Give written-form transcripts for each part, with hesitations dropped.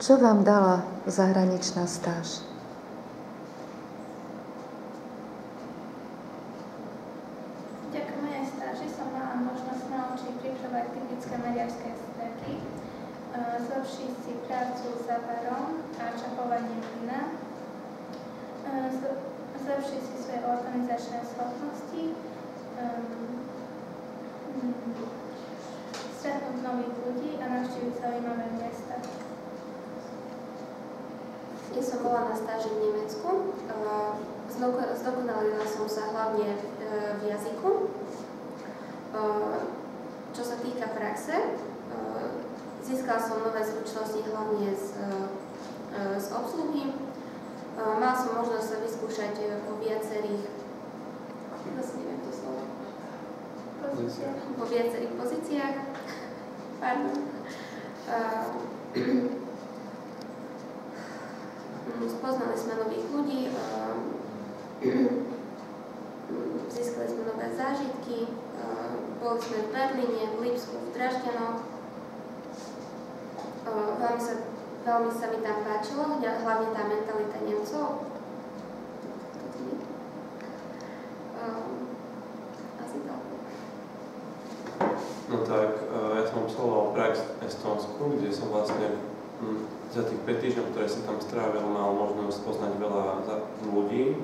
Čo vám dala zahraničná stáž? Vďaka mojej stáži som mala možnosť naučiť pripravovať typické maďarské steky, zlepšiť si prácu s závarom a čapovaním vína, zlepšiť si svoje organizačné schopnosti, stretnúť nových ľudí a navštíviť zaujímavé miesta. Ja som bola na stáži v Nemecku. Zdokonalila som sa hlavne v jazyku. Čo sa týka praxe, získala som nové zručnosti hlavne z obsluhy. Mala som možnosť sa vyskúšať po viacerých po viacerých pozíciách. Spoznali sme nových ľudí, získali sme nové zážitky, boli sme v Berlíne, v Lipsku, v Drážďanoch. Veľmi sa mi tam páčilo, hlavne tá mentalita Nemcov. Asi toľko. No tak, ja som absolvoval prax v Estonsku, kde som vlastne za tých 5 týždňov, ktoré som tam strávil, mal možnosť spoznať veľa ľudí,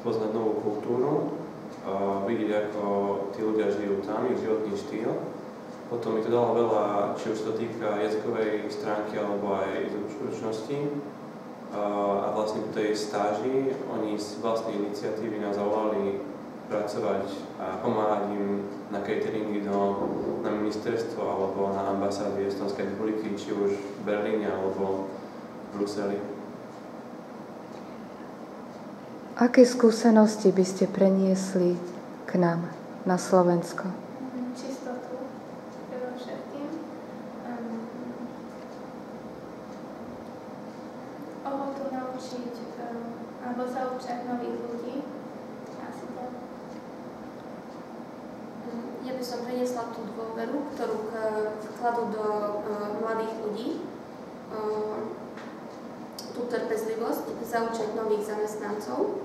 spoznať novú kultúru, vidieť, ako tí ľudia žijú tam, ich životný štýl. Potom mi to dalo veľa, či už to týka jazykovej stránky, alebo aj zručnosti. A vlastne po tej stáži oni z vlastnej iniciatívy nás zavolali pracovať a pomáhať im na cateringy na ministerstvo alebo na ambasády Estonskej republiky, či už v Berlíne alebo v Bruseli. Aké skúsenosti by ste preniesli k nám na Slovensko? Čistotu, predovšetkým. Ochotu naučiť alebo zaučať nových ľudí. Asi to. Ja by som priniesla tú dôveru, ktorú vkladú do mladých ľudí, tú trpezlivosť, zaučať nových zamestnancov,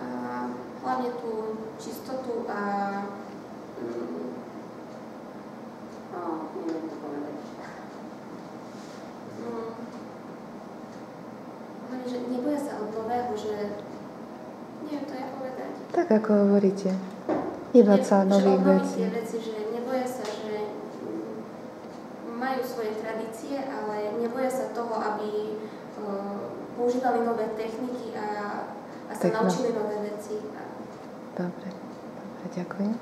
a hlavne tú čistotu a neviem to povedať. Hlavne, že neboja sa od nového, že neviem to ja povedať. Tak ako hovoríte. Hýbať sa nových vecí. Tie veci, že neboja sa, že majú svoje tradície, ale neboja sa toho, aby používali nové techniky a sa naučili nové veci. Dobre, ďakujem.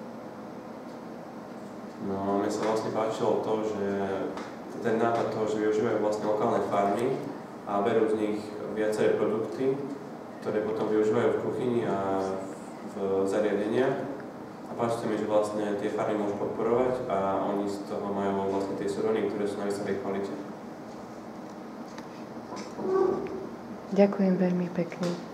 No, mne sa vlastne páčilo to, že ten nápad toho, že využívajú vlastne lokálne farmy a berú z nich viaceré produkty, ktoré potom využívajú v kuchyni a v zariadeniach. A páči sa mi, že vlastne tie farmy môžu podporovať a oni z toho majú vlastne tie suroviny, ktoré sú na vysokej kvalite. Ďakujem veľmi pekne.